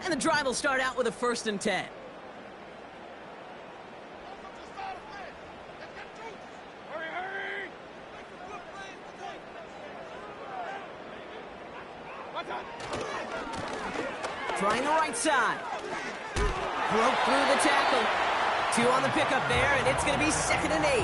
And the drive will start out with a 1st and 10. Trying the right side. Broke through the tackle. 2 on the pickup there, and it's going to be 2nd and 8.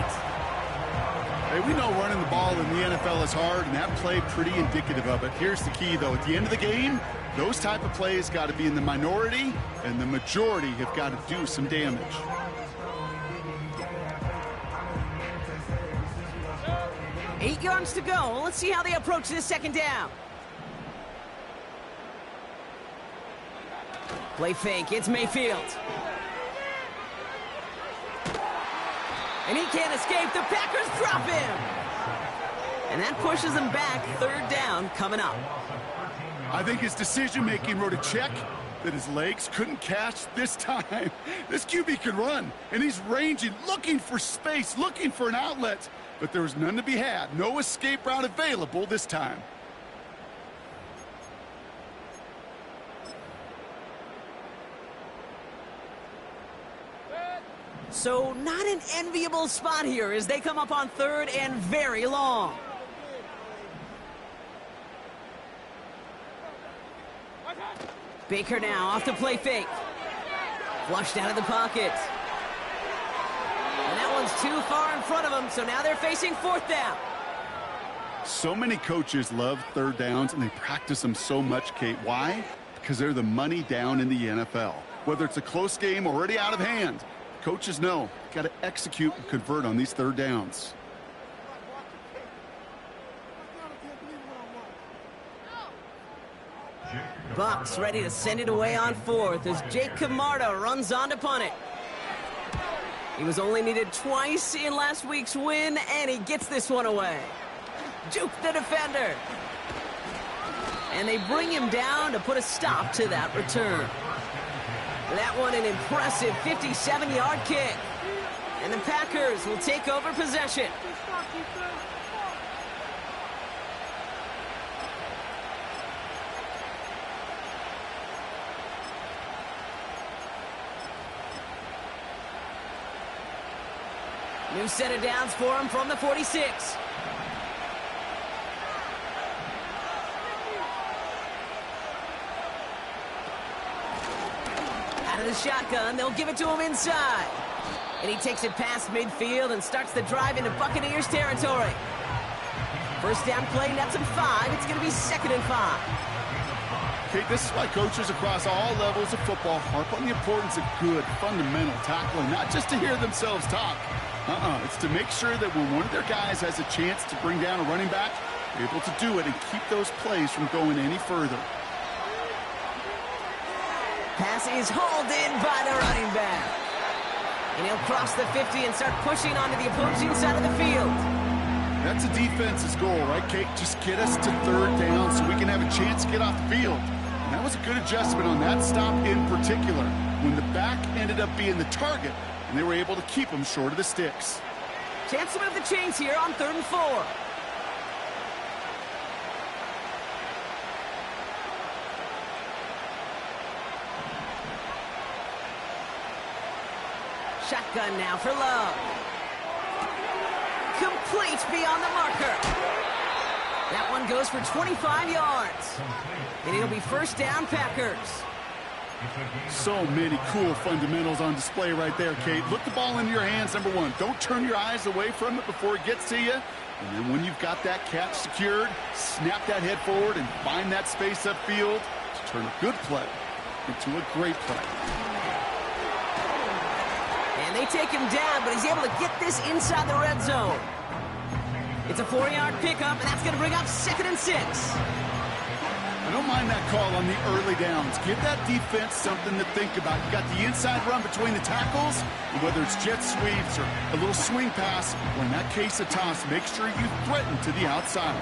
Hey, we know running the ball in the NFL is hard, and that play pretty indicative of it. Here's the key, though. At the end of the game, those type of plays got to be in the minority, and the majority have got to do some damage. Eight yards to go. Let's see how they approach this 2nd down. Play fake. It's Mayfield. And he can't escape. The Packers drop him. And that pushes them back. 3rd down coming up. I think his decision-making wrote a check that his legs couldn't catch this time. This QB can run, and he's ranging, looking for space, looking for an outlet. But there was none to be had. No escape route available this time. So not an enviable spot here as they come up on 3rd and very long. Baker now off to play fake. Flushed out of the pocket. And that one's too far in front of them, so now they're facing 4th down. So many coaches love 3rd downs, and they practice them so much, Kate. Why? Because they're the money down in the NFL. Whether it's a close game already out of hand, coaches know, got to execute and convert on these 3rd downs. Bucks ready to send it away on 4th as Jake Camarda runs on to punt it. He was only needed twice in last week's win, and he gets this one away. Juke the defender. And they bring him down to put a stop to that return. That one an impressive 57-yard kick. And the Packers will take over possession. New set of downs for him from the 46. Out of the shotgun, they'll give it to him inside. And he takes it past midfield and starts the drive into Buccaneers territory. 1st down play, nets him 5. It's going to be 2nd and 5. Okay, this is why coaches across all levels of football harp on the importance of good, fundamental tackling, not just to hear themselves talk. It's to make sure that when one of their guys has a chance to bring down a running back, they're able to do it and keep those plays from going any further. Pass is hauled in by the running back. And he'll cross the 50 and start pushing onto the opposing side of the field. That's a defense's goal, right, Kate? Just get us to 3rd down so we can have a chance to get off the field. And that was a good adjustment on that stop in particular, when the back ended up being the target, and they were able to keep him short of the sticks. Chance to move the chains here on 3rd and 4. Shotgun now for Love. Complete beyond the marker. That one goes for 25 yards. And it'll be 1st down Packers. So many cool fundamentals on display right there, Kate. Look the ball into your hands, number 1. Don't turn your eyes away from it before it gets to you. And then when you've got that catch secured, snap that head forward and find that space upfield to turn a good play into a great play. And they take him down, but he's able to get this inside the red zone. It's a 4-yard pickup, and that's going to bring up 2nd and 6. I don't mind that call on the early downs. Give that defense something to think about. You got the inside run between the tackles, and whether it's jet sweeps or a little swing pass, or in that case a toss, make sure you threaten to the outside.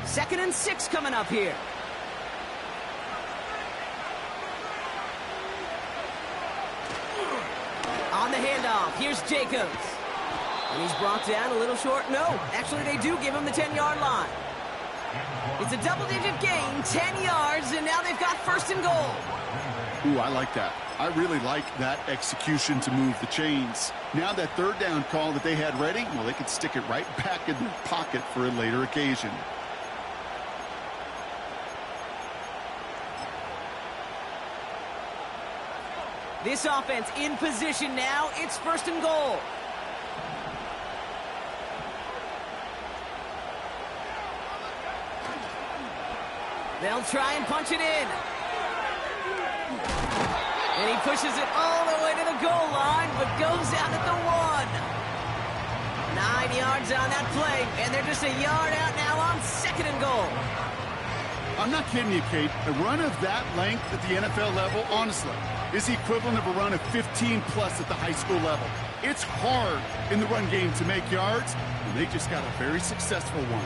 Second and 6 coming up here. On the handoff, here's Jacobs. And he's brought down a little short. No, actually they do give him the 10-yard line. It's a double-digit gain, 10 yards, and now they've got first and goal. Ooh, I like that. I really like that execution to move the chains. Now that third down call that they had ready, well, they could stick it right back in their pocket for a later occasion. This offense in position now. It's first and goal. They'll try and punch it in. And he pushes it all the way to the goal line, but goes out at the 1. 9 yards on that play, and they're just a yard out now on second and goal. I'm not kidding you, Kate. A run of that length at the NFL level, honestly, is the equivalent of a run of 15-plus at the high school level. It's hard in the run game to make yards, and they just got a very successful one.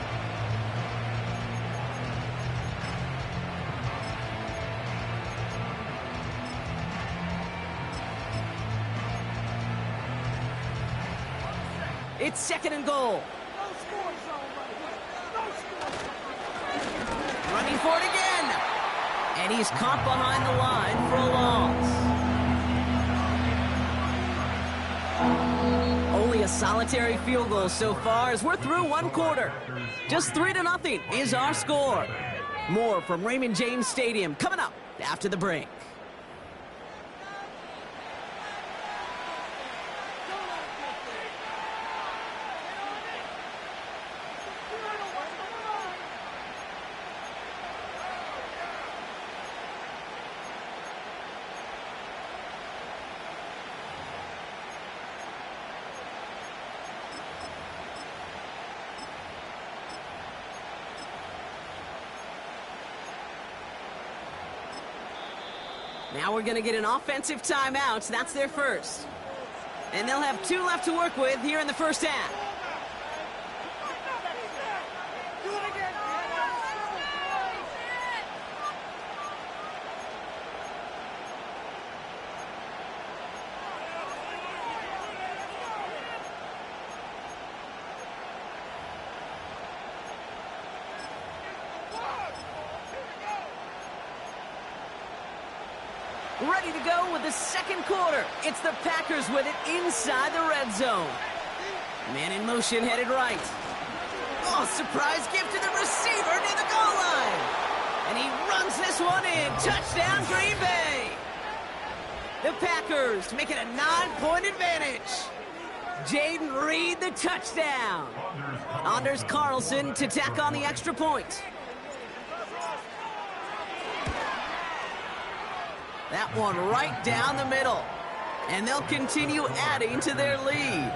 It's second and goal. Running for it again. And he's caught behind the line for a loss. Only a solitary field goal so far as we're through one quarter. Just 3-0 is our score. More from Raymond James Stadium coming up after the break. Now we're going to get an offensive timeout. That's their first. And they'll have 2 left to work with here in the first half. Ready to go with the second quarter. It's the Packers with it inside the red zone. Man in motion, headed right. Oh, surprise gift to the receiver near the goal line. And he runs this one in. Touchdown, Green Bay. The Packers make it a 9-point advantage. Jaden Reed, the touchdown. Anders Carlson to tack on the extra point. That one right down the middle. And they'll continue adding to their lead.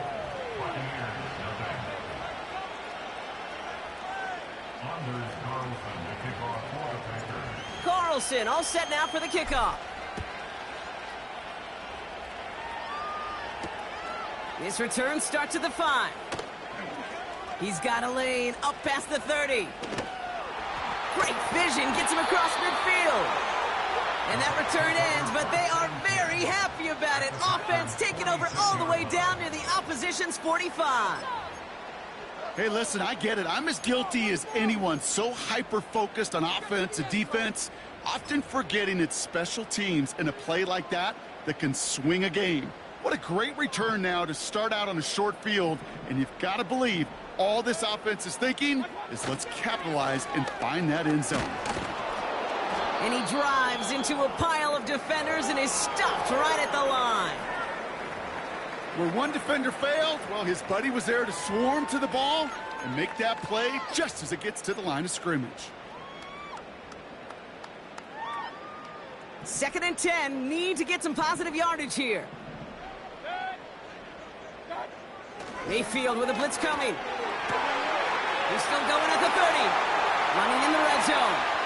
Carlson all set now for the kickoff. This return starts at the 5. He's got a lane up past the 30. Great vision gets him across midfield. And that return ends, but they are very happy about it. Offense taking over all the way down near the opposition's 45. Hey, listen, I get it. I'm as guilty as anyone. So hyper-focused on offense and defense, often forgetting it's special teams in a play like that that can swing a game. What a great return now to start out on a short field. And you've got to believe all this offense is thinking is let's capitalize and find that end zone. And he drives into a pile of defenders and is stopped right at the line. Where one defender failed, well, his buddy was there to swarm to the ball and make that play just as it gets to the line of scrimmage. 2nd and 10, need to get some positive yardage here. Mayfield with a blitz coming. He's still going at the 30. Running in the red zone.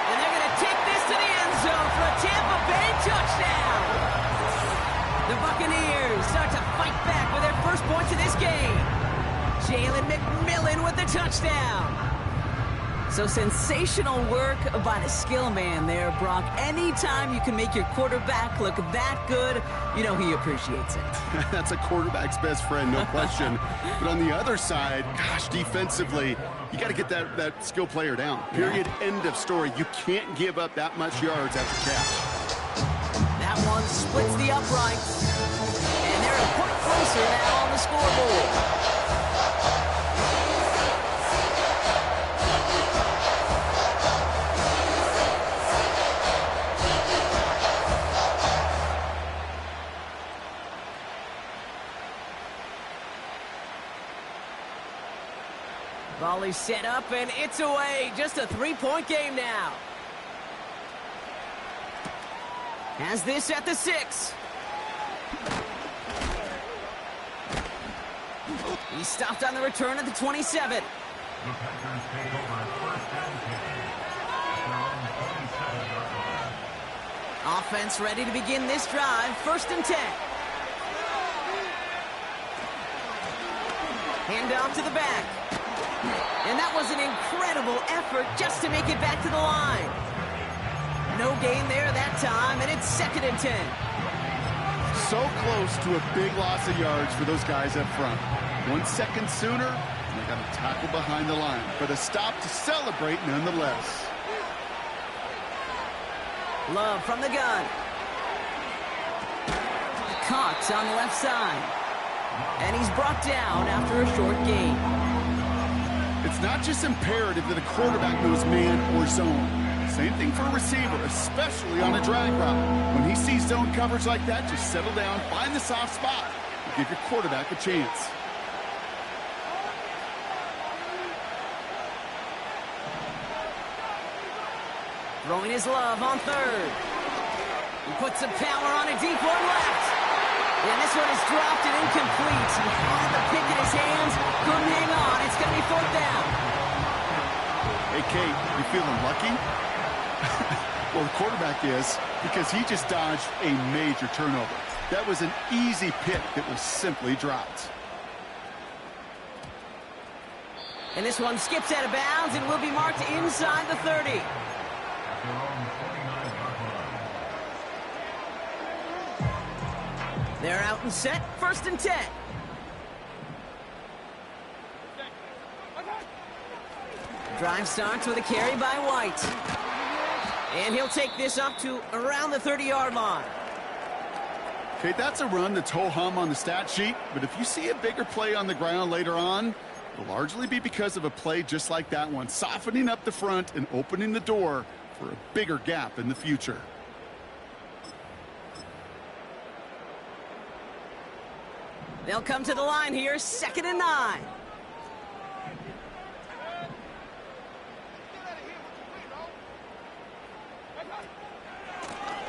And they're going to take this to the end zone for a Tampa Bay touchdown. The Buccaneers start to fight back with their first points of this game. Jalen McMillan with the touchdown. So sensational work by the skill man there, Brock. Anytime you can make your quarterback look that good, you know he appreciates it. That's a quarterback's best friend, no question. But on the other side, gosh, defensively, you got to get that skill player down. Period, end of story. You can't give up that much yards after catch. That one splits the uprights. And they're a point closer now on the scoreboard. Volley set up, and it's away. Just a three-point game now. Has this at the 6. He stopped on the return at the 27. Offense ready to begin this drive. 1st and 10. Hand off to the back. And that was an incredible effort just to make it back to the line. No gain there that time, and it's 2nd and 10. So close to a big loss of yards for those guys up front. 1 second sooner, and they got a tackle behind the line. But a stop to celebrate nonetheless. Love from the gun. Caught on the left side. And he's brought down after a short gain. It's not just imperative that a quarterback knows man or zone. Same thing for a receiver, especially on a drag route. When he sees zone coverage like that, just settle down, find the soft spot, and give your quarterback a chance. Throwing his love on 3rd. He puts some power on a deep one left. And this one is dropped and incomplete. He had the pick in his hands, couldn't hang on. It's going to be 4th down. Hey, Kate, you feeling lucky? Well, the quarterback is, because he just dodged a major turnover. That was an easy pick that was simply dropped. And this one skips out of bounds and will be marked inside the 30. They're out and set. 1st and 10. Drive starts with a carry by White. And he'll take this up to around the 30-yard line. Okay, that's a run that's ho-hum on the stat sheet, but if you see a bigger play on the ground later on, it'll largely be because of a play just like that one, softening up the front and opening the door for a bigger gap in the future. They'll come to the line here, 2nd and 9.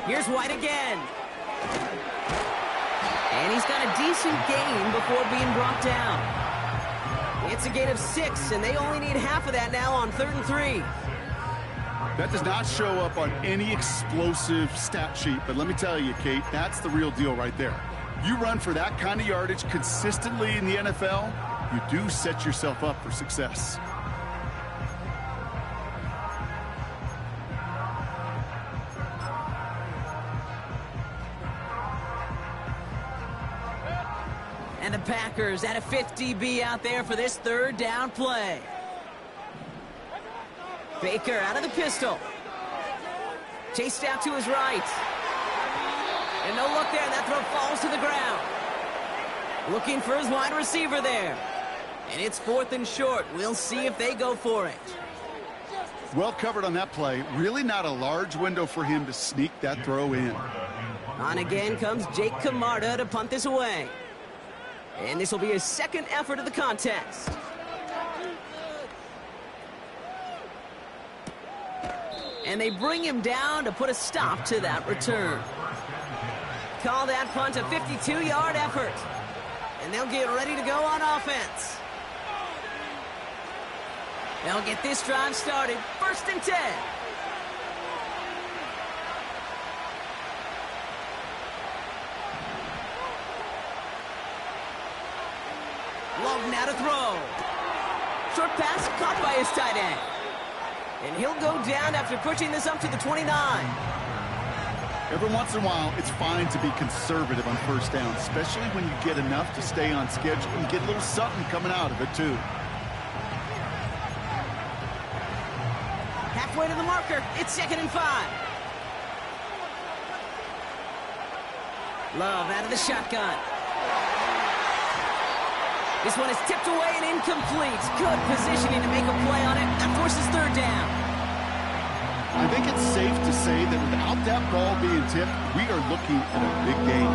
Here's White again. And he's got a decent gain before being brought down. It's a gain of 6, and they only need half of that now on 3rd and 3. That does not show up on any explosive stat sheet, but let me tell you, Kate, that's the real deal right there. You run for that kind of yardage consistently in the NFL, you do set yourself up for success. And the Packers at a 50-B out there for this 3rd down play. Baker out of the pistol. Chased out to his right. And no look there. That throw falls to the ground. Looking for his wide receiver there. And it's 4th and short. We'll see if they go for it. Well covered on that play. Really not a large window for him to sneak that throw in. On again comes Jake Camarda to punt this away. And this will be his 2nd effort of the contest. And they bring him down to put a stop to that return. Call that punt a 52-yard effort. And they'll get ready to go on offense. They'll get this drive started. 1st and 10. Love now to throw. Short pass caught by his tight end. And he'll go down after pushing this up to the 29. Every once in a while, it's fine to be conservative on first down, especially when you get enough to stay on schedule and get a little something coming out of it, too. Halfway to the marker. It's 2nd and 5. Love out of the shotgun. This one is tipped away and incomplete. Good positioning to make a play on it. That forces 3rd down. I think it's safe to say that without that ball being tipped, we are looking at a big game.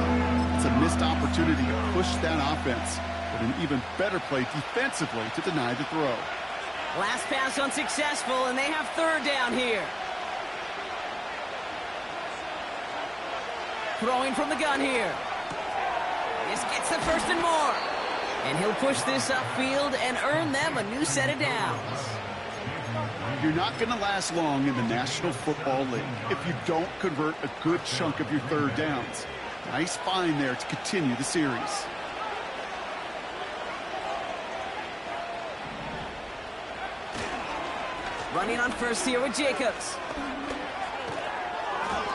It's a missed opportunity to push that offense, but an even better play defensively to deny the throw. Last pass unsuccessful, and they have 3rd down here. Throwing from the gun here. This gets the 1st and more. And he'll push this upfield and earn them a new set of downs. You're not going to last long in the National Football League if you don't convert a good chunk of your 3rd downs. Nice find there to continue the series. Running on first here with Jacobs.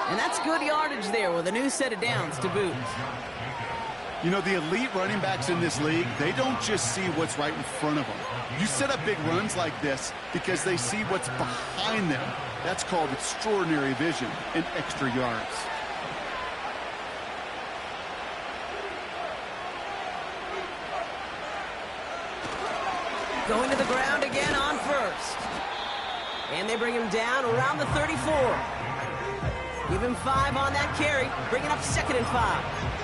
And that's good yardage there with a new set of downs to boot. You know, the elite running backs in this league, they don't just see what's right in front of them. You set up big runs like this because they see what's behind them. That's called extraordinary vision and extra yards. Going to the ground again on first. And they bring him down around the 34. Give him 5 on that carry, bringing up 2nd and 5.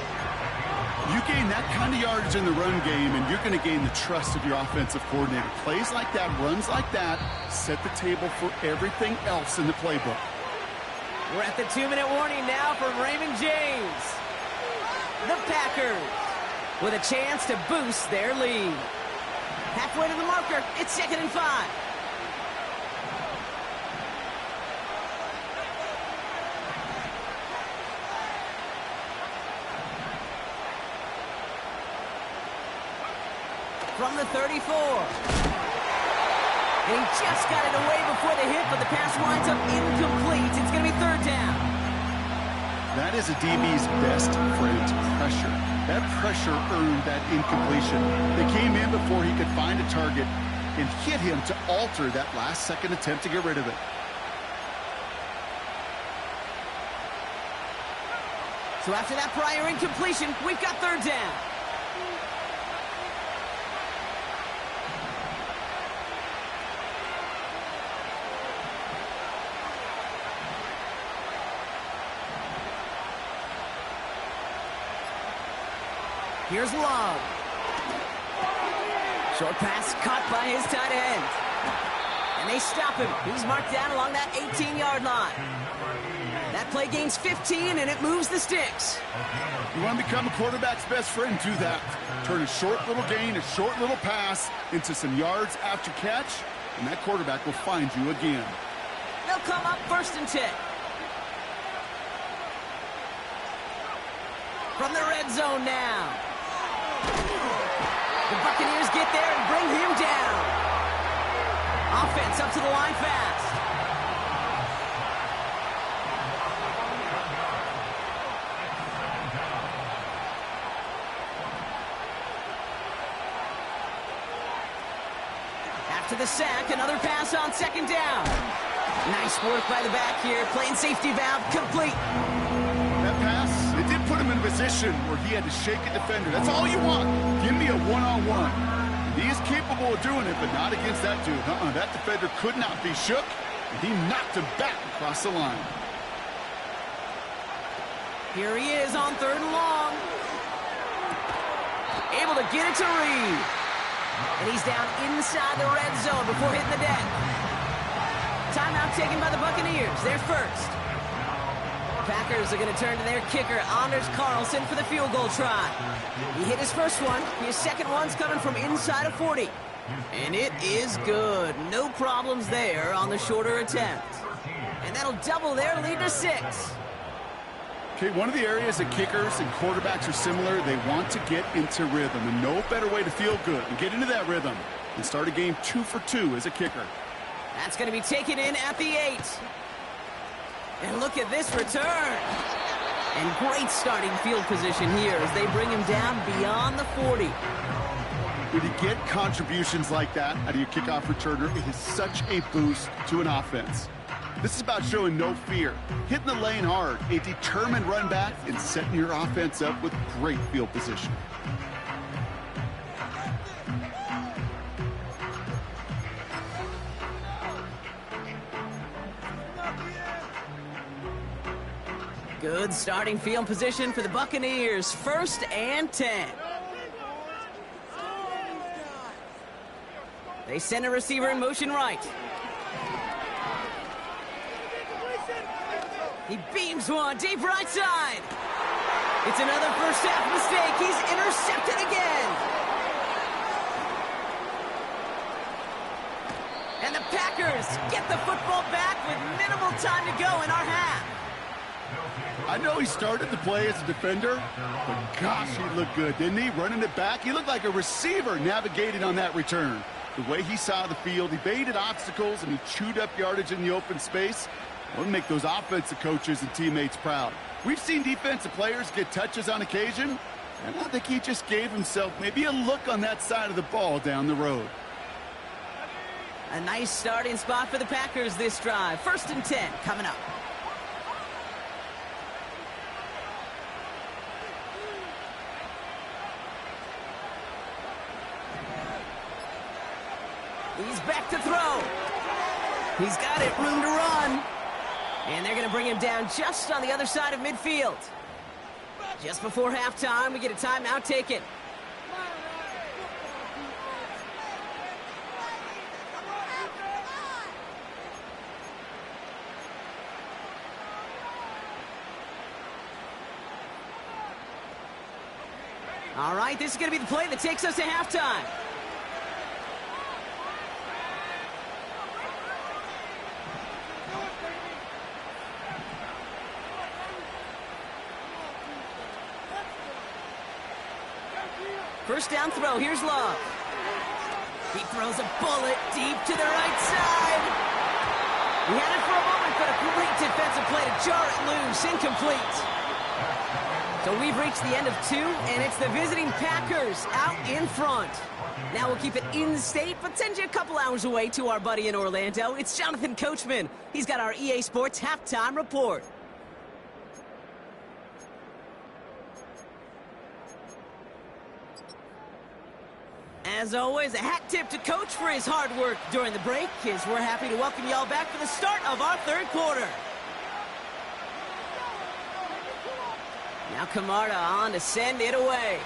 You gain that kind of yardage in the run game, and you're going to gain the trust of your offensive coordinator. Plays like that, runs like that, set the table for everything else in the playbook. We're at the 2-minute warning now from Raymond James. The Packers with a chance to boost their lead. Halfway to the marker, it's 2nd and 5. From the 34. And he just got it away before the hit, but the pass winds up incomplete. It's going to be 3rd down. That is a DB's best friend, pressure. That pressure earned that incompletion. They came in before he could find a target and hit him to alter that last-second attempt to get rid of it. So after that prior incompletion, we've got 3rd down. Here's Love. Short pass caught by his tight end. And they stop him. He's marked down along that 18-yard line. That play gains 15, and it moves the sticks. You want to become a quarterback's best friend? Do that. Turn a short little gain, a short little pass into some yards after catch, and that quarterback will find you again. They'll come up 1st and 10. From the red zone now. The Buccaneers get there and bring him down. Offense up to the line fast. After the sack, another pass on 2nd down. Nice work by the back here, playing safety valve complete. That pass, it did put him in a position where he had to shake a defender. That's all you want. Give me a one-on-one. He is capable of doing it, but not against that dude. That defender could not be shook, and he knocked him back across the line. Here he is on 3rd and long. Able to get it to Reed. And he's down inside the red zone before hitting the deck. Timeout taken by the Buccaneers. They're first. Packers are going to turn to their kicker, Anders Carlson, for the field goal try. He hit his first one. His second one's coming from inside of 40. And it is good. No problems there on the shorter attempt. And that'll double their lead to 6. Okay, one of the areas that kickers and quarterbacks are similar, they want to get into rhythm. And no better way to feel good and get into that rhythm than start a game 2 for 2 as a kicker. That's going to be taken in at the 8. And look at this return. And great starting field position here as they bring him down beyond the 40. When you get contributions like that out of your kickoff returner, it is such a boost to an offense. This is about showing no fear, hitting the lane hard, a determined run back, and setting your offense up with great field position. Good starting field position for the Buccaneers. 1st and 10. They send a receiver in motion right. He beams one deep right side. It's another first half mistake. He's intercepted again. And the Packers get the football back with minimal time to go in our half. I know he started the play as a defender, but gosh, he looked good, didn't he? Running it back, he looked like a receiver navigating on that return. The way he saw the field, he baited obstacles, and he chewed up yardage in the open space. Will make those offensive coaches and teammates proud. We've seen defensive players get touches on occasion, and I think he just gave himself maybe a look on that side of the ball down the road. A nice starting spot for the Packers this drive. 1st and 10 coming up. He's back to throw. He's got it, room to run. And they're going to bring him down just on the other side of midfield. Just before halftime, we get a timeout taken. All right, this is going to be the play that takes us to halftime. First down throw, here's Love. He throws a bullet deep to the right side. He had it for a moment, but a great defensive play to jar it loose, incomplete. So we've reached the end of 2, and it's the visiting Packers out in front. Now we'll keep it in-state, but send you a couple hours away to our buddy in Orlando. It's Jonathan Coachman. He's got our EA Sports halftime report. As always, a hat tip to Coach for his hard work during the break, as we're happy to welcome y'all back for the start of our 3rd quarter. Now Camarda on to send it away.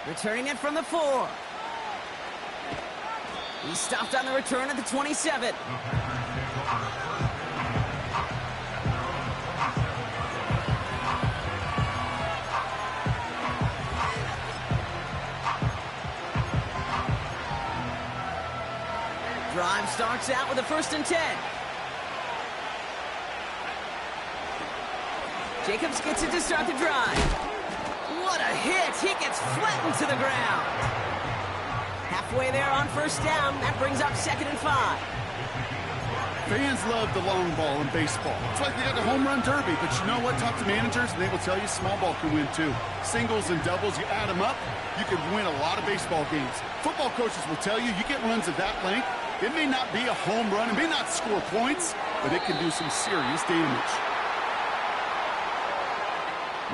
Returning it from the 4. He stopped on the return at the 27. Drive starts out with a 1st and 10. Jacobs gets it to start the drive. What a hit! He gets flattened to the ground. Halfway there on 1st down. That brings up 2nd and 5. Fans love the long ball in baseball. It's like they got the home run derby, but you know what? Talk to managers, and they will tell you small ball can win too. Singles and doubles, you add them up, you can win a lot of baseball games. Football coaches will tell you, you get runs of that length, it may not be a home run, it may not score points, but it can do some serious damage.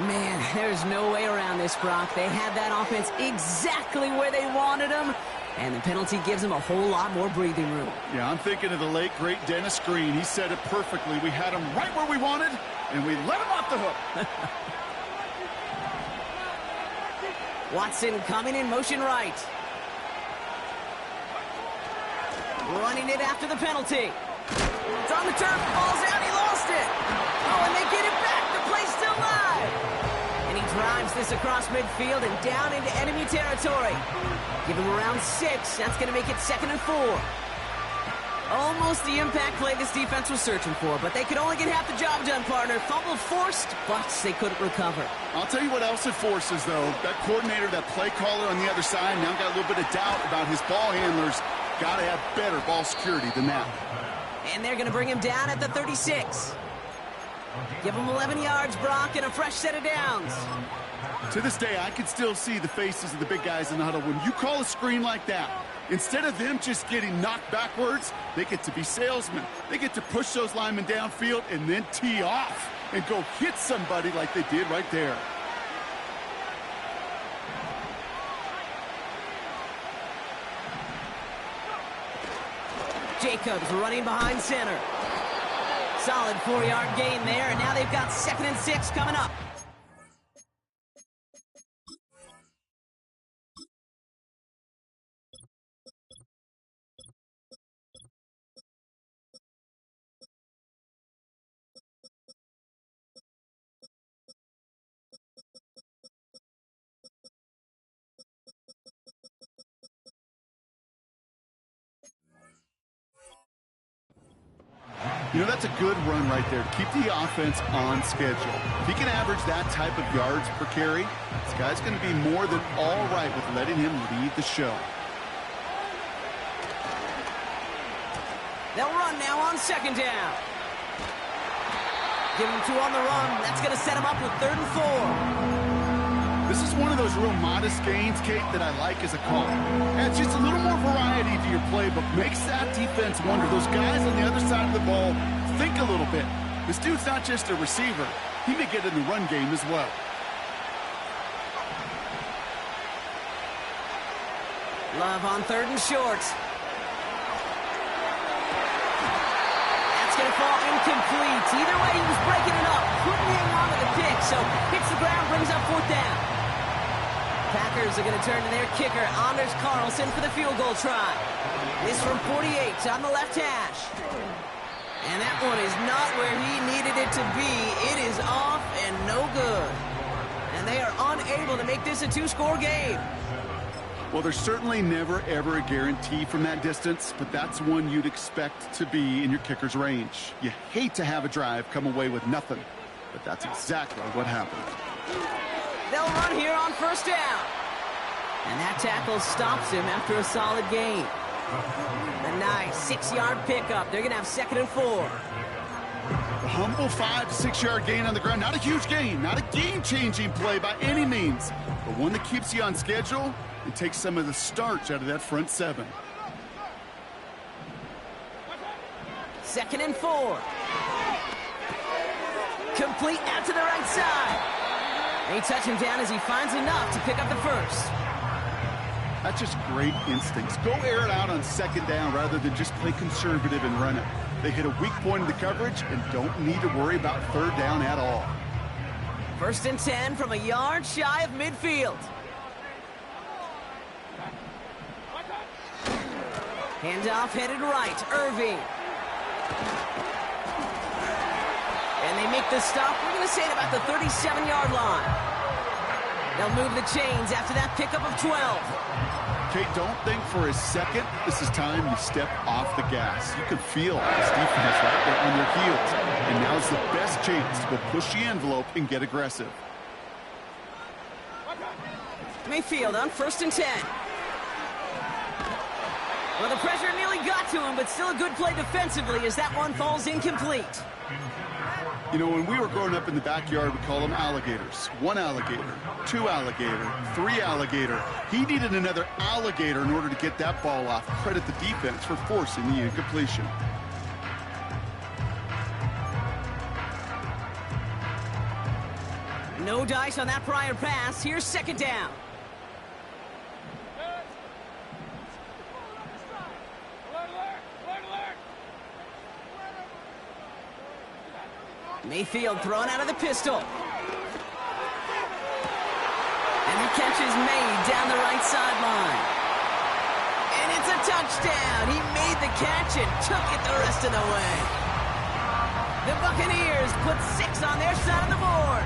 Man, there's no way around this, Brock. They had that offense exactly where they wanted them, and the penalty gives them a whole lot more breathing room. Yeah, I'm thinking of the late, great Dennis Green. He said it perfectly. We had him right where we wanted, and we let him off the hook. Watson coming in motion right. Running it after the penalty. It's on the turf, falls out, he lost it. Oh, and they get it back, the play's still live. And he drives this across midfield and down into enemy territory. Give him around 6, that's gonna make it 2nd and 4. Almost the impact play this defense was searching for, but they could only get half the job done, partner. Fumble forced, but they couldn't recover. I'll tell you what else it forces, though. That coordinator, that play caller on the other side, now got a little bit of doubt about his ball handlers. Got to have better ball security than that. And they're going to bring him down at the 36. Give him 11 yards, Brock, and a fresh set of downs. To this day, I can still see the faces of the big guys in the huddle. When you call a screen like that, instead of them just getting knocked backwards, they get to be salesmen. They get to push those linemen downfield and then tee off and go hit somebody like they did right there. Jacobs running behind center. Solid 4-yard gain there, and now they've got 2nd and 6 coming up. You know, that's a good run right there to keep the offense on schedule. If he can average that type of yards per carry, this guy's going to be more than all right with letting him lead the show. They'll run now on 2nd down. Give him 2 on the run. That's going to set him up with 3rd and 4. This is one of those real modest gains, Kate, that I like as a call. Adds just a little more variety to your playbook. Makes that defense wonder. Those guys on the other side of the ball think a little bit. This dude's not just a receiver. He may get in the run game as well. Love on 3rd and short. That's going to fall incomplete. Either way, he was breaking it up. Couldn't hang on to the pick, so hits the ground, brings up 4th down. Packers are going to turn to their kicker, Anders Carlson, for the field goal try. This from 48 on the left hash. And that one is not where he needed it to be. It is off and no good. And they are unable to make this a 2-score game. Well, there's certainly never, ever a guarantee from that distance, but that's one you'd expect to be in your kicker's range. You hate to have a drive come away with nothing, but that's exactly what happened. They'll run here on 1st down. And that tackle stops him after a solid gain. A nice 6-yard pickup. They're going to have 2nd and 4. A humble 5 to 6-yard gain on the ground. Not a huge gain, not a game-changing play by any means, but one that keeps you on schedule and takes some of the starch out of that front 7. 2nd and 4. Complete out to the right side. They touch him down as he finds enough to pick up the 1st. That's just great instincts. Go air it out on 2nd down rather than just play conservative and run it. They hit a weak point in the coverage and don't need to worry about 3rd down at all. 1st and 10 from a yard shy of midfield. Handoff headed right. Irving. And they make the stop. We're going to say it about the 37-yard line. They'll move the chains after that pickup of 12. Kate, don't think for a second this is time you step off the gas. You can feel this defense right there on their heels. And now's the best chance to go push the envelope and get aggressive. Mayfield on 1st and 10. Well, the pressure nearly got to him, but still a good play defensively as that one falls incomplete. You know, when we were growing up in the backyard, we call them alligators. 1 alligator, 2 alligator, 3 alligator. He needed another alligator in order to get that ball off. Credit the defense for forcing the incompletion. No dice on that prior pass. Here's 2nd down. Mayfield thrown out of the pistol. And the catch is made down the right sideline. And it's a touchdown. He made the catch and took it the rest of the way. The Buccaneers put 6 on their side of the board.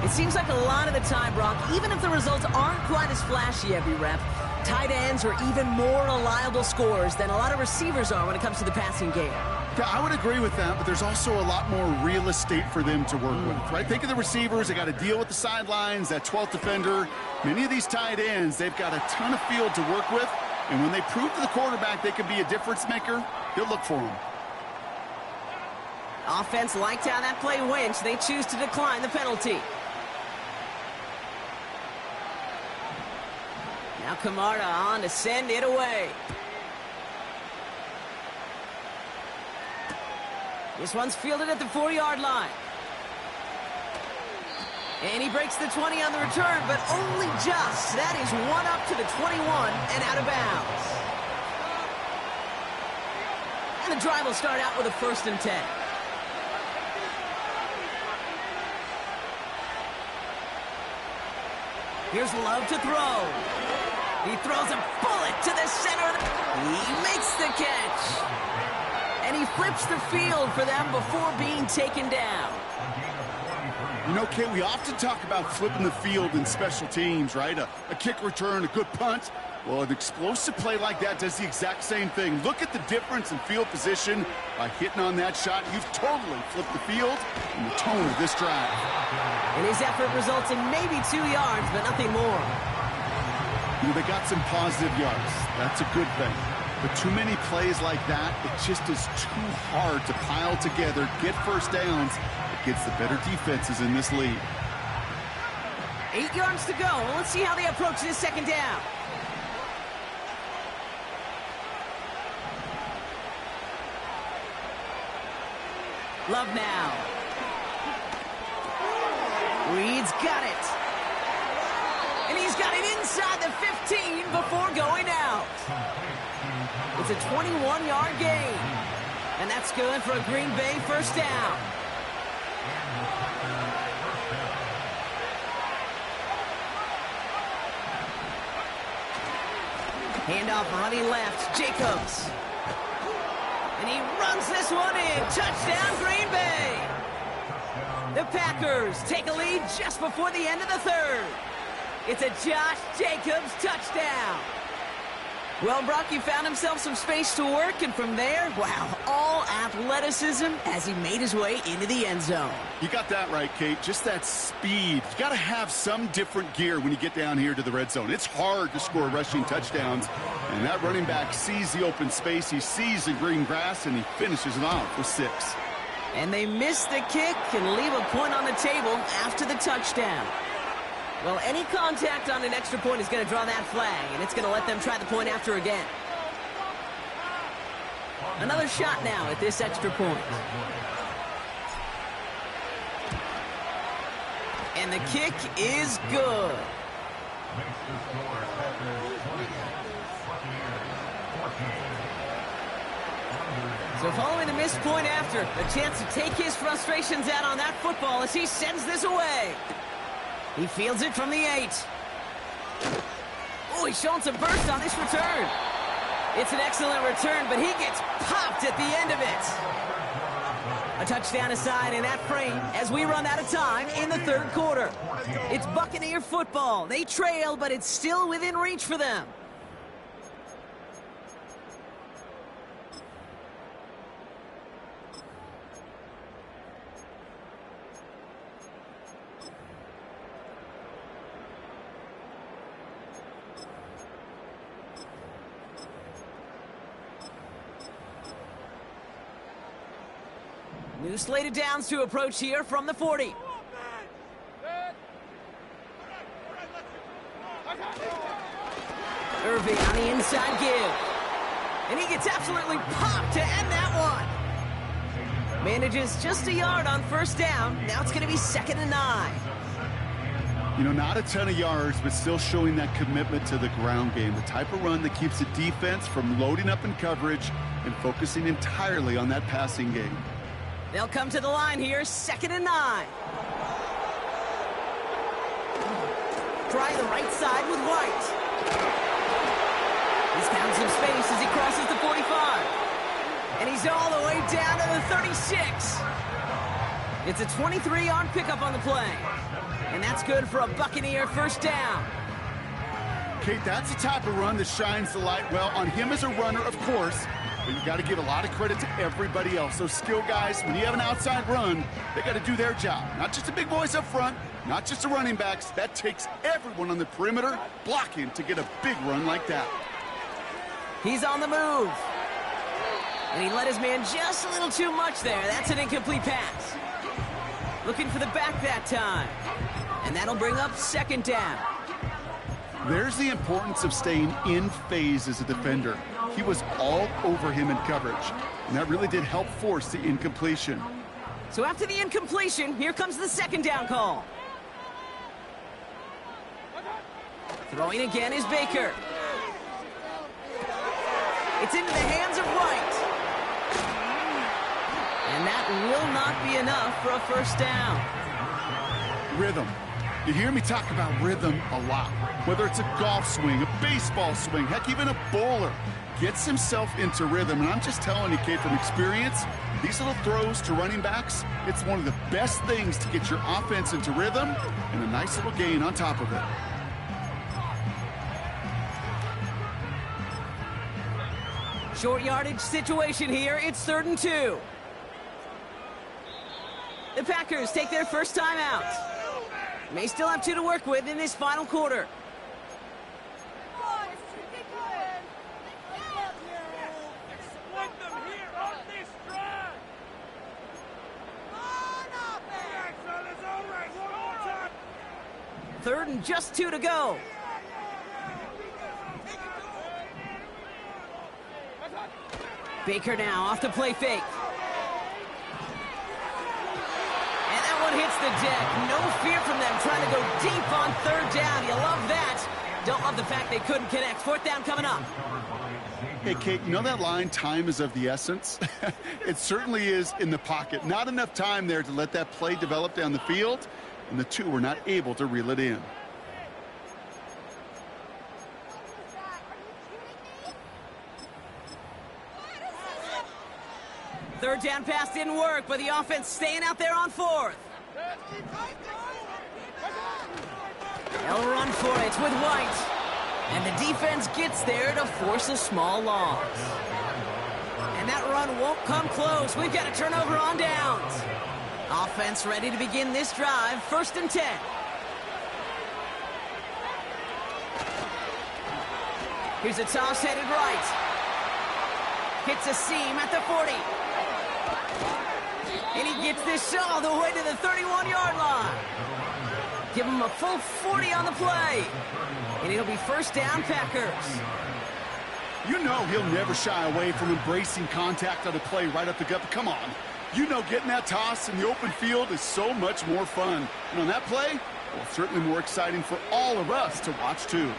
It seems like a lot of the time, Brock, even if the results aren't quite as flashy every rep, Tight ends are even more reliable scorers than a lot of receivers are when it comes to the passing game. Yeah, I would agree with that, but there's also a lot more real estate for them to work with, right? Think of the receivers. They got to deal with the sidelines, that 12th defender. Many of these tight ends, they've got a ton of field to work with, and when they prove to the quarterback they can be a difference maker, he'll look for them. Offense liked how that play went, so they choose to decline the penalty. Now Camarda on to send it away. This one's fielded at the 4-yard line. And he breaks the 20 on the return, but only just. That is one up to the 21 and out of bounds. And the drive will start out with a 1st and 10. Here's Love to throw. He throws a bullet to the center. He makes the catch. And he flips the field for them before being taken down. You know, Kate, we often talk about flipping the field in special teams, right? A kick return, a good punt. Well, an explosive play like that does the exact same thing. Look at the difference in field position by hitting on that shot. You've totally flipped the field and the tone of this drive. And his effort results in maybe 2 yards, but nothing more. You know, they got some positive yards. That's a good thing. But too many plays like that, it just is too hard to pile together, get first downs against the better defenses in this league. 8 yards to go. Let's see how they approach this 2nd down. Love now. Reed's got it. And he's got it inside the 15 before going out. It's a 21-yard gain. And that's good for a Green Bay 1st down. Handoff running left, Jacobs. And he runs this one in. Touchdown, Green Bay. The Packers take a lead just before the end of the 3rd. It's a Josh Jacobs touchdown. Well, Brock, he found himself some space to work, and from there, wow, all athleticism as he made his way into the end zone. You got that right, Kate. Just that speed. You got to have some different gear when you get down here to the red zone. It's hard to score rushing touchdowns, and that running back sees the open space, he sees the green grass, and he finishes it off with 6. And they miss the kick and leave a point on the table after the touchdown. Well, any contact on an extra point is going to draw that flag, and it's going to let them try the point after again. Another shot now at this extra point. And the kick is good. So following the missed point after, a chance to take his frustrations out on that football as he sends this away. He fields it from the 8. Oh, he's showing some burst on this return. It's an excellent return, but he gets popped at the end of it. A touchdown aside in that frame as we run out of time in the 3rd quarter. It's Buccaneer football. They trail, but it's still within reach for them. New slated downs to approach here from the 40. Irving on the inside give. And he gets absolutely popped to end that one. Manages just a yard on 1st down. Now it's going to be 2nd and 9. You know, not a ton of yards, but still showing that commitment to the ground game. The type of run that keeps the defense from loading up in coverage and focusing entirely on that passing game. They'll come to the line here, 2nd and 9. Try the right side with White. He's found some space as he crosses the 45. And he's all the way down to the 36. It's a 23-yard pickup on the play. And that's good for a Buccaneer 1st down. Kate, that's the type of run that shines the light well on him as a runner, of course, but you got to give a lot of credit to everybody else. Those skill guys, when you have an outside run, they got to do their job. Not just the big boys up front, not just the running backs. That takes everyone on the perimeter blocking to get a big run like that. He's on the move. And he let his man just a little too much there. That's an incomplete pass. Looking for the back that time. And that'll bring up second down. There's the importance of staying in phase as a defender. He was all over him in coverage, and that really did help force the incompletion. So after the incompletion, here comes the second down call. Throwing again is Baker. It's into the hands of White. And that will not be enough for a first down. Rhythm. You hear me talk about rhythm a lot. Whether it's a golf swing, a baseball swing, heck, even a bowler gets himself into rhythm. And I'm just telling you, Kate, from experience, these little throws to running backs, it's one of the best things to get your offense into rhythm and a nice little gain on top of it. Short yardage situation here. It's 3rd and 2. The Packers take their first time out. May still have 2 to work with in this final quarter. Third and just 2 to go. Baker now off the play fake. And that one hits the deck. No fear from them trying to go deep on 3rd down. You love that. Don't love the fact they couldn't connect. 4th down coming up. Hey, Kate, you know that line, time is of the essence? It certainly is in the pocket. Not enough time there to let that play develop down the field, and the 2 were not able to reel it in. Third down pass didn't work, but the offense staying out there on 4th. They'll run for it with White. And the defense gets there to force a small loss. And that run won't come close. We've got a turnover on downs. Offense ready to begin this drive. 1st and 10. Here's a toss headed right. Hits a seam at the 40. And he gets this all the way to the 31-yard line. Give him a full 40 on the play. And it'll be first down, Packers. You know he'll never shy away from embracing contact on a play right up the gut. But come on. You know getting that toss in the open field is so much more fun. And on that play, well, certainly more exciting for all of us to watch, too.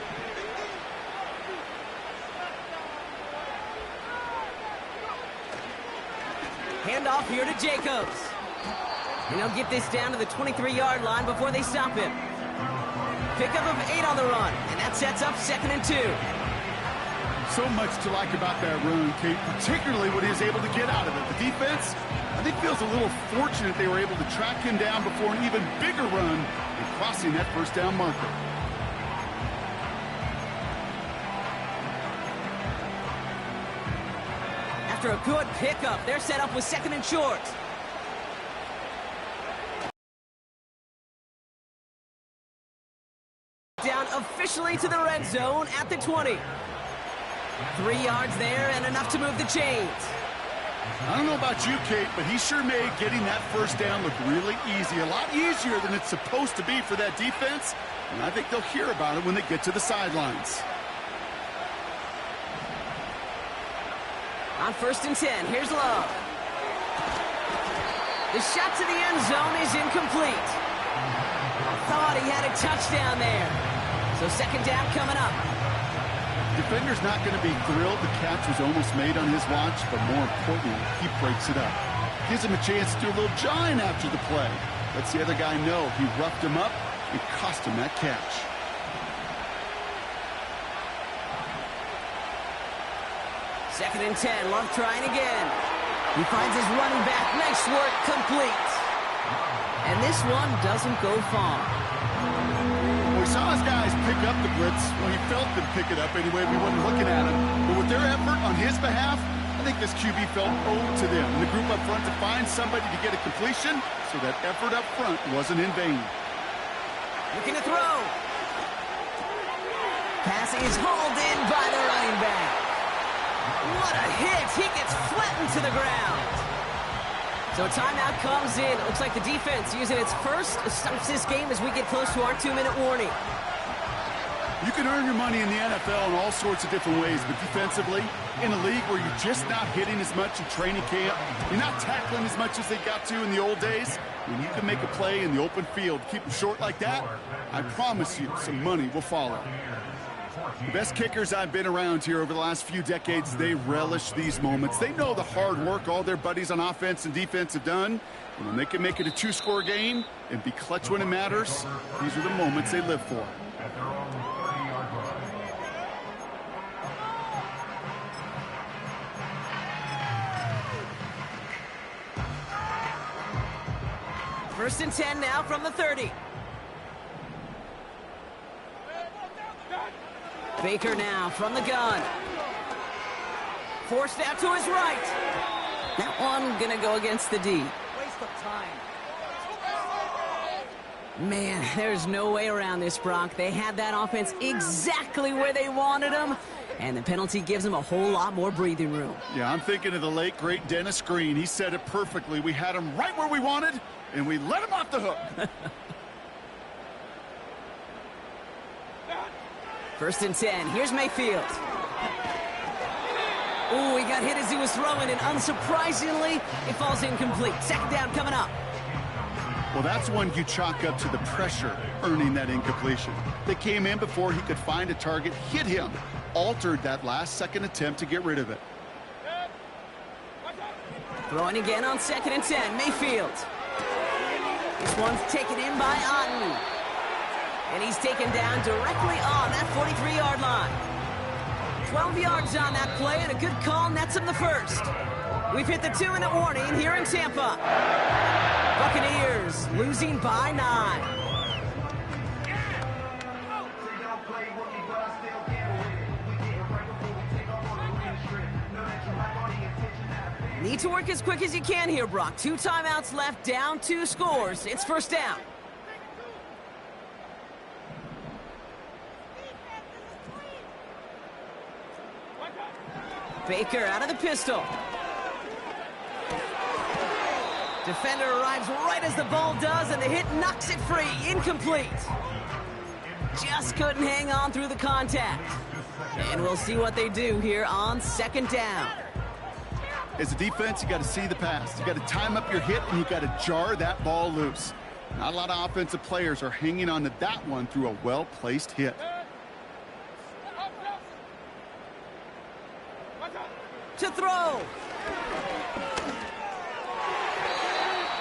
Handoff here to Jacobs. And he'll get this down to the 23-yard line before they stop him. Pickup of 8 on the run, and that sets up 2nd and 2. So much to like about that run, Kate, particularly what he was able to get out of it. The defense, I think, feels a little fortunate they were able to track him down before an even bigger run and crossing that first down marker. After a good pickup, they're set up with 2nd and short. Down officially to the red zone at the 20. 3 yards there and enough to move the chains. I don't know about you, Kate, but he sure made getting that first down look really easy. A lot easier than it's supposed to be for that defense. And I think they'll hear about it when they get to the sidelines. On 1st and 10, here's Love. The shot to the end zone is incomplete. Thought he had a touchdown there. So 2nd down coming up. Defender's not going to be thrilled the catch was almost made on his watch, but more importantly, he breaks it up. Gives him a chance to do a little jawing after the play. Lets the other guy know he roughed him up and cost him that catch. Second and 10, Love trying again. He finds his running back. Nice work, complete. And this one doesn't go far. We saw his guys pick up the blitz when he felt them pick it up anyway. We weren't looking at him. But with their effort on his behalf, I think this QB felt owed to them. And the group up front to find somebody to get a completion, so that effort up front wasn't in vain. Looking to throw. Passing is hauled in by the running back. What a hit. He gets flattened to the ground. So a timeout comes in. It looks like the defense using its first stops this game as we get close to our 2-minute warning. You can earn your money in the NFL in all sorts of different ways, but defensively, in a league where you're just not hitting as much in training camp, you're not tackling as much as they got to in the old days, when you can make a play in the open field, keep them short like that, I promise you some money will follow. The best kickers I've been around here over the last few decades, they relish these moments. They know the hard work all their buddies on offense and defense have done. And when they can make it a 2-score game and be clutch when it matters, these are the moments they live for. First and 10 now from the 30. Baker now from the gun. Forced out to his right. That one gonna go against the D. Waste of time. Man, there's no way around this, Brock. They had that offense exactly where they wanted them, and the penalty gives them a whole lot more breathing room. Yeah, I'm thinking of the late, great Dennis Green. He said it perfectly. We had him right where we wanted, and we let him off the hook. First and 10. Here's Mayfield. Ooh, he got hit as he was throwing, and unsurprisingly, it falls incomplete. Second down coming up. Well, that's one you chalk up to the pressure earning that incompletion. They came in before he could find a target, hit him, altered that last-second attempt to get rid of it. Throwing again on second and 10. Mayfield. This one's taken in by Otten. And he's taken down directly on that 43-yard line. 12 yards on that play, and a good call nets him the first. We've hit the 2-minute warning here in Tampa. Buccaneers losing by 9. Need to work as quick as you can here, Brock. 2 timeouts left, down 2 scores. It's first down. Baker out of the pistol. Defender arrives right as the ball does, and the hit knocks it free. Incomplete. Just couldn't hang on through the contact. And we'll see what they do here on second down. As a defense, you got to see the pass. You got to time up your hit, and you got to jar that ball loose. Not a lot of offensive players are hanging on to that one through a well-placed hit. To throw.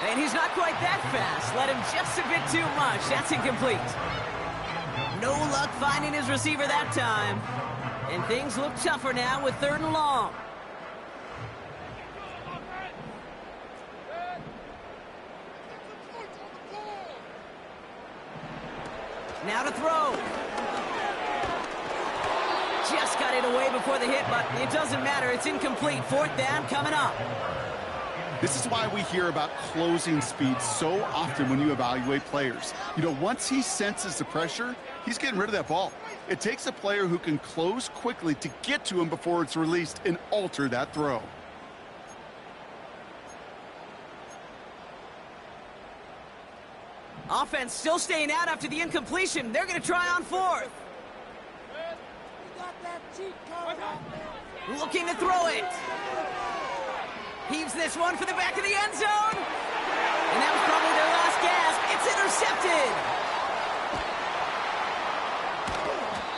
And he's not quite that fast. Let him just a bit too much. That's incomplete. No luck finding his receiver that time. And things look tougher now with 3rd and long. Now to throw. Just got it away before the hit, but it doesn't matter. It's incomplete. 4th down coming up. This is why we hear about closing speed so often when you evaluate players. You know, once he senses the pressure, he's getting rid of that ball. It takes a player who can close quickly to get to him before it's released and alter that throw. Offense still staying out after the incompletion. They're going to try on 4th. Looking to throw it. Heaves this one for the back of the end zone. And that was probably their last gasp. It's intercepted.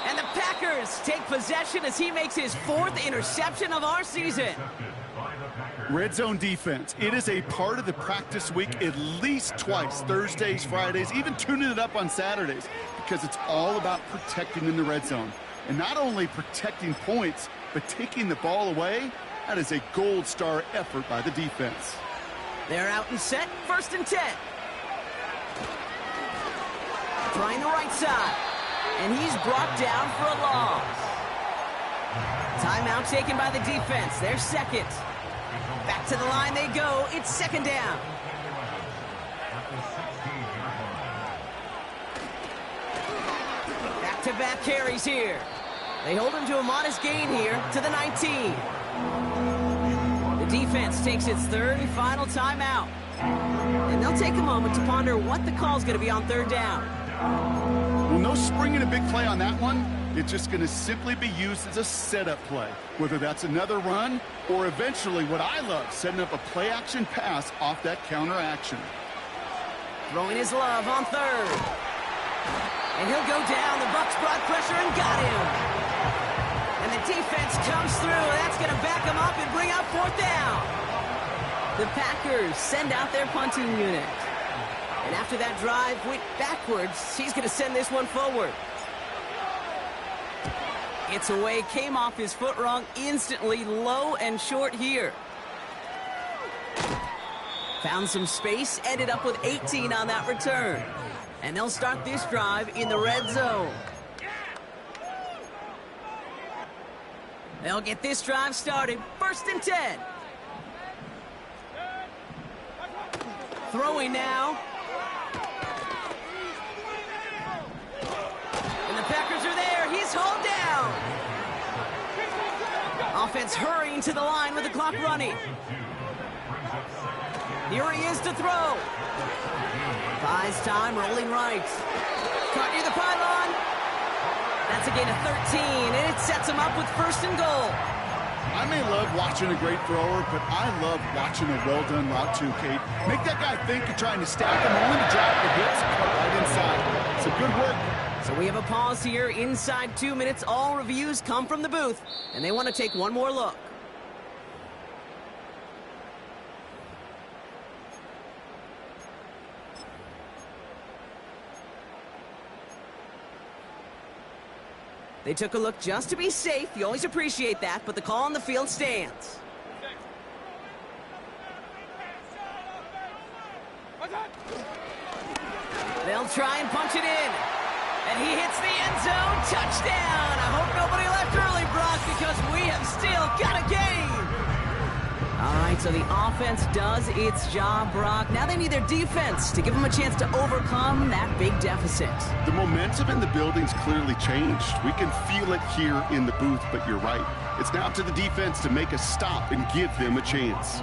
And the Packers take possession as he makes his 4th interception of our season. Red zone defense. It is a part of the practice week at least twice. Thursdays, Fridays, even tuning it up on Saturdays. Because it's all about protecting in the red zone. And not only protecting points, but taking the ball away. That is a gold star effort by the defense. They're out and set. 1st and 10. Trying the right side. And he's brought down for a loss. Timeout taken by the defense. They're second. Back to the line they go. It's second down. Back-to-back carries here. They hold him to a modest gain here to the 19. The defense takes its third and final timeout. And they'll take a moment to ponder what the call's going to be on third down. Well, no springing a big play on that one. It's just going to simply be used as a setup play, whether that's another run or eventually what I love, setting up a play-action pass off that counter action. Throwing his love on third. And he'll go down. The Bucs brought pressure and got him. And the defense comes through. That's going to back him up and bring out fourth down. The Packers send out their punting unit. And after that drive went backwards, he's going to send this one forward. It's away, came off his foot wrong instantly, low and short here. Found some space, ended up with 18 on that return. And they'll start this drive in the red zone. They'll get this drive started, 1st and 10. Throwing now. And the Packers are there. He's hauled down. Offense hurrying to the line with the clock running. Here he is to throw. Buys time, rolling right. Caught near the pylon. That's a gain of 13, and it sets him up with 1st and goal. I may love watching a great thrower, but I love watching a well-done route too, Kate. Make that guy think you're trying to stack him, only to drop the hips right inside. Some good work. So we have a pause here inside 2 minutes. All reviews come from the booth, and they want to take one more look. They took a look just to be safe. You always appreciate that, but the call on the field stands. They'll try and punch it in. And he hits the end zone. Touchdown. I hope nobody left early, Brock, because we have still got a game. All right, so the offense does its job, Brock. Now they need their defense to give them a chance to overcome that big deficit. The momentum in the building's clearly changed. We can feel it here in the booth, but you're right. It's now up to the defense to make a stop and give them a chance.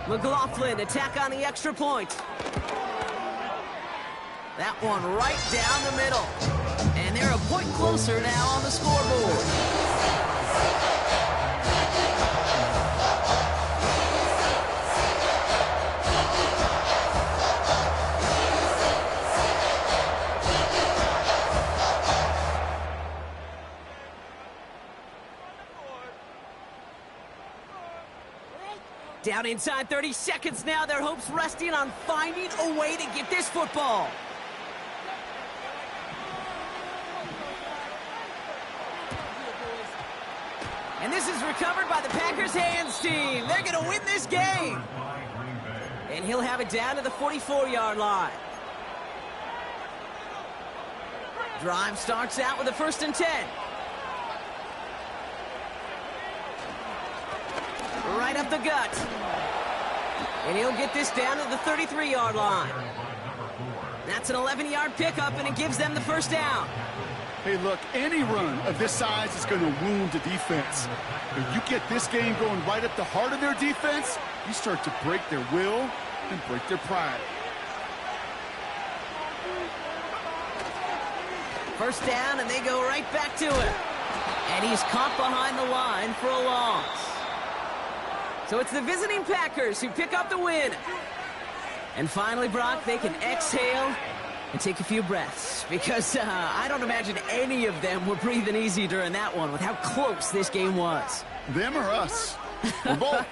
McLaughlin, attack on the extra point. That one right down the middle. And they're a point closer now on the scoreboard. Down inside 30 seconds now. Their hopes resting on finding a way to get this football. And this is recovered by the Packers hands team. They're going to win this game. And he'll have it down to the 44-yard line. Drive starts out with a 1st and 10. Right up the gut. And he'll get this down to the 33-yard line. That's an 11-yard pickup, and it gives them the 1st down. Hey, look, any run of this size is going to wound the defense. If you get this game going right at the heart of their defense, you start to break their will and break their pride. 1st down, and they go right back to it. And he's caught behind the line for a loss. So it's the visiting Packers who pick up the win. And finally, Brock, they can exhale and take a few breaths, because I don't imagine any of them were breathing easy during that one with how close this game was. Them or us? We're both.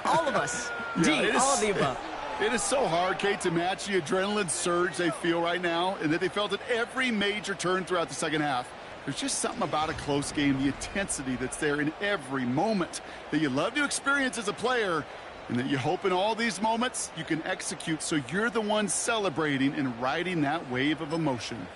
All of us. Yeah, all of the above. It is so hard, Kate, to match the adrenaline surge they feel right now, and that they felt at every major turn throughout the second half. There's just something about a close game, the intensity that's there in every moment that you love to experience as a player, and that you hope in all these moments you can execute so you're the one celebrating and riding that wave of emotion.